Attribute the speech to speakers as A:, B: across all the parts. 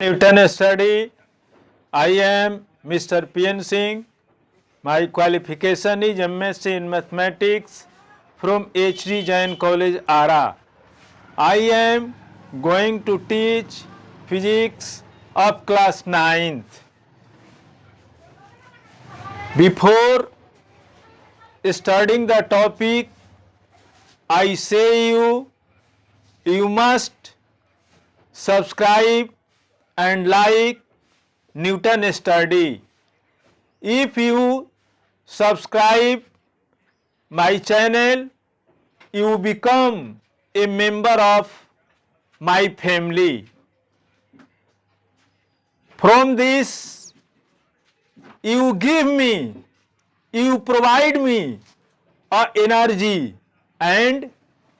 A: Newton study. I am Mr. P.N. Singh. My qualification is MSc in Mathematics from H.D. Jain College, Ara. I am going to teach physics of class 9th. Before starting the topic, I say you must subscribe and like Newton study. If you subscribe my channel, you become a member of my family. From this, you provide me energy and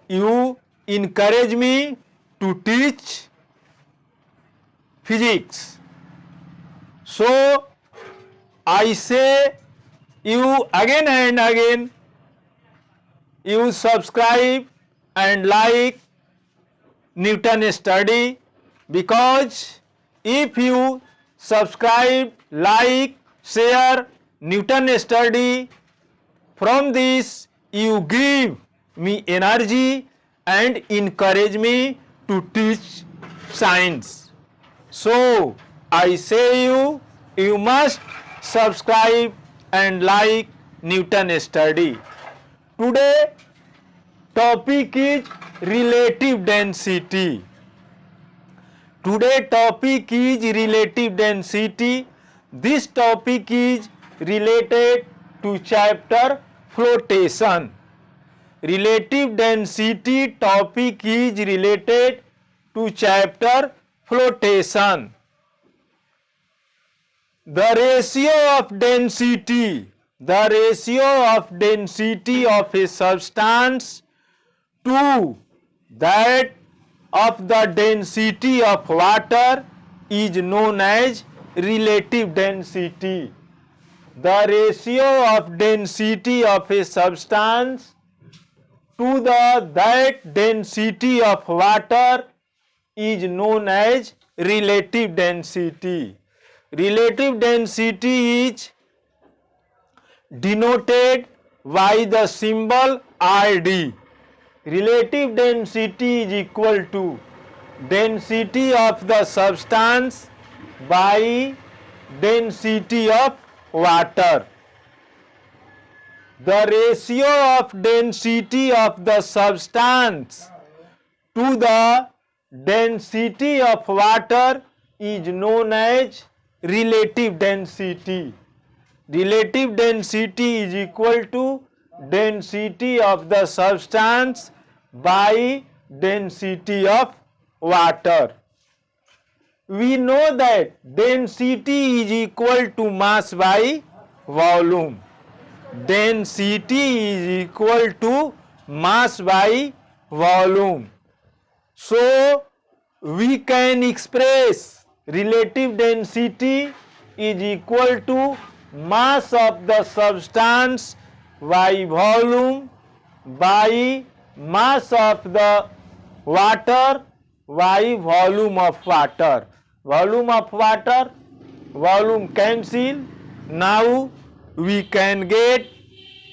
A: you encourage me to teach physics. So I say you again and again, you subscribe and like Newton study, because if you subscribe, like, share Newton study, from this you give me energy and encourage me to teach science. So I say you must subscribe and like Newton study. Today topic is relative density. Today topic is relative density. This topic is related to chapter flotation. Relative density topic is related to chapter flotation. The ratio of density of a substance to that of the density of water is known as relative density. The ratio of density of a substance to that density of water is known as relative density. Relative density is denoted by the symbol RD. Relative density is equal to density of the substance by density of water. The ratio of density of the substance to the density of water is known as relative density. Relative density is equal to density of the substance by density of water. We know that density is equal to mass by volume. Density is equal to mass by volume. So we can express relative density is equal to mass of the substance by volume by mass of the water by volume of water. Volume of water, volume cancel. Now we can get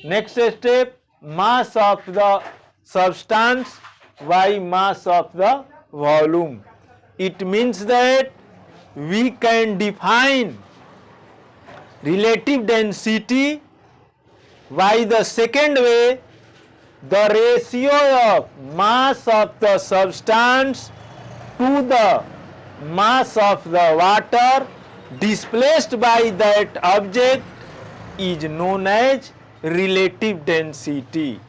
A: next step, mass of the substance by mass of the volume. It means that we can define relative density by the second way, the ratio of mass of the substance to the mass of the water displaced by that object is known as relative density.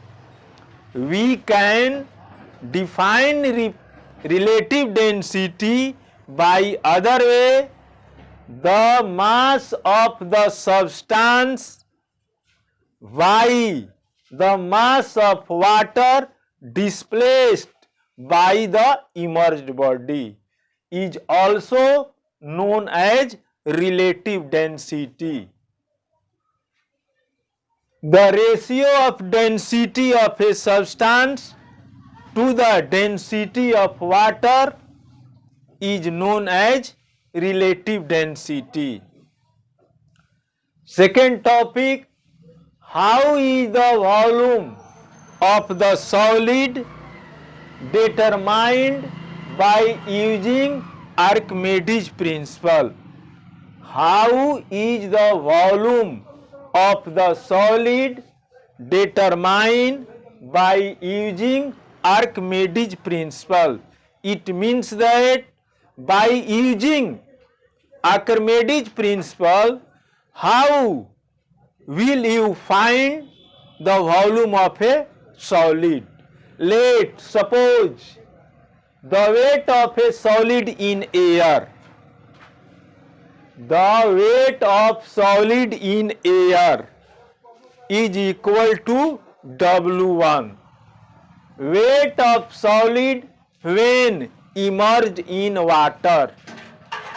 A: We can define relative density by other way, the mass of the substance by the mass of water displaced by the immersed body is also known as relative density. The ratio of density of a substance to the density of water is known as relative density. Second topic, how is the volume of the solid determined by using Archimedes principle? How is the volume of the solid determined by using Archimedes principle? It means that by using Archimedes principle, how will you find the volume of a solid? Let suppose the weight of a solid in air. The weight of solid in air is equal to W1. Weight of solid when immersed in water.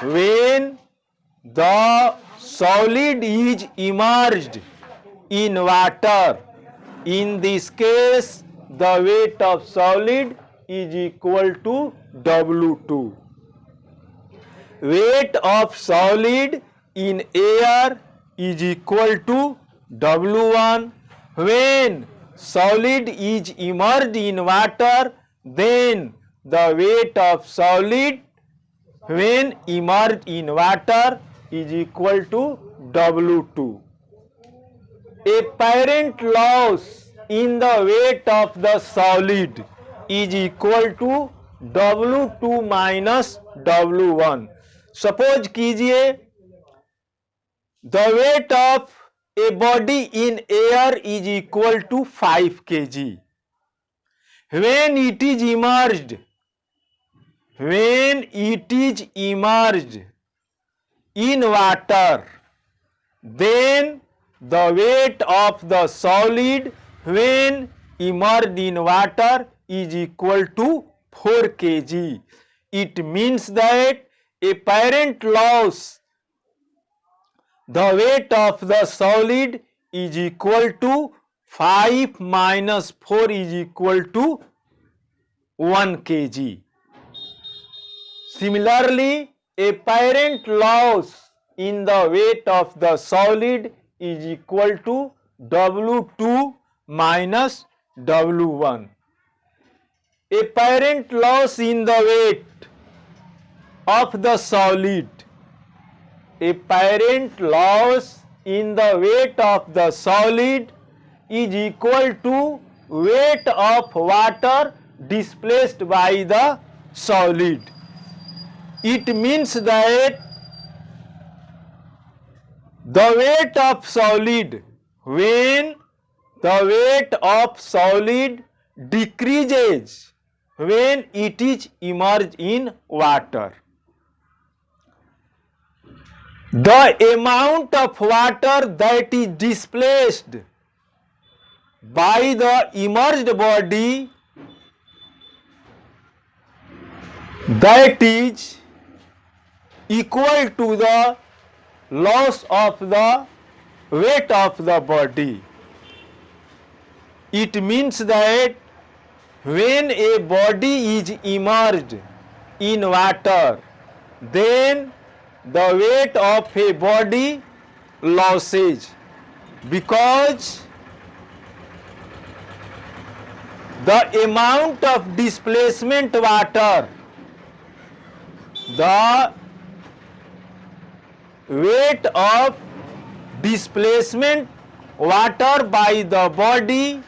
A: When the solid is immersed in water, in this case the weight of solid is equal to W2. Weight of solid in air is equal to W1. When solid is immersed in water, then the weight of solid when immersed in water is equal to W2. Apparent loss in the weight of the solid is equal to W2 minus W1. Suppose कीजिए the weight of a body in air is equal to 5 kg. When it is immersed in water, then the weight of the solid when immersed in water is equal to 4 kg. It means that apparent loss, the weight of the solid is equal to 5 minus 4 is equal to 1 kg. Similarly, apparent loss in the weight of the solid is equal to W2 minus W1. Apparent loss in the weight of the solid. Apparent loss in the weight of the solid is equal to weight of water displaced by the solid. It means that the weight of solid, when the weight of solid decreases when it is immersed in water. The amount of water that is displaced by the immersed body, that is equal to the loss of the weight of the body. It means that when a body is immersed in water, then the weight of a body losses, because the amount of displacement water, the weight of displacement water by the body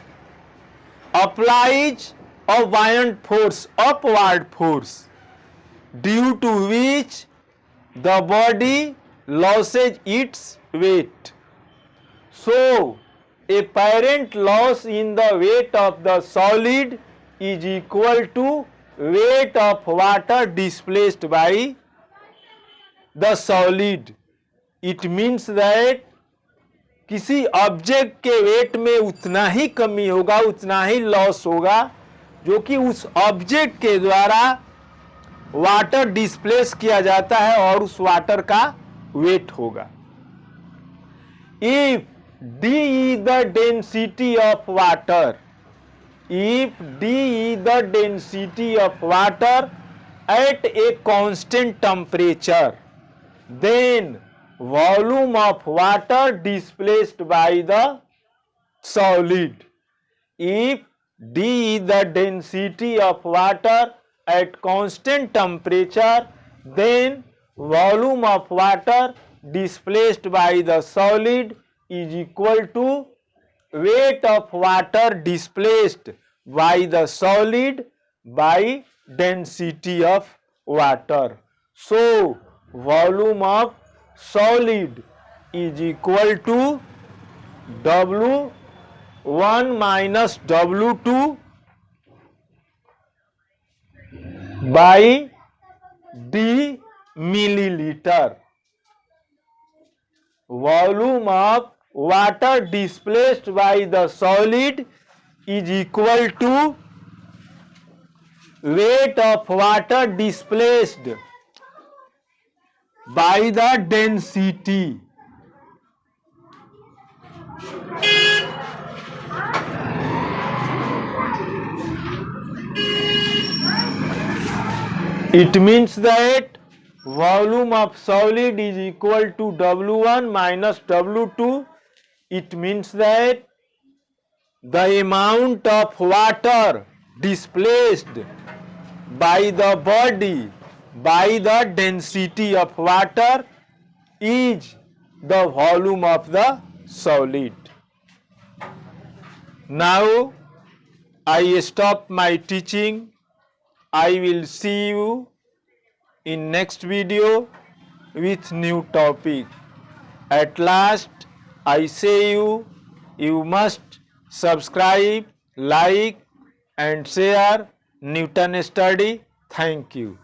A: applies a buoyant force, upward force, due to which the body loses its weight. So, apparent loss in the weight of the solid is equal to weight of water displaced by the solid. It means that किसी object के wait में उतना ही कमी होगा, उतना ही loss होगा जो कि उस ऑब्जेक्ट के द्वारा वाटर डिस्प्लेस किया जाता है और उस वाटर का वेट होगा. If D is the density of water, if D is the density of water at a constant temperature, then volume of water displaced by the solid. If D is the density of water at constant temperature, then volume of water displaced by the solid is equal to weight of water displaced by the solid by density of water. So, volume of solid is equal to W1 minus W2 by D milliliter. Volume of water displaced by the solid is equal to weight of water displaced by the density. It means that volume of solid is equal to W1 minus W2. It means that the amount of water displaced by the body by the density of water is the volume of the solid. Now I stop my teaching. I will see you in next video with new topic. At last I say you must subscribe, like and share Newton Study. Thank you.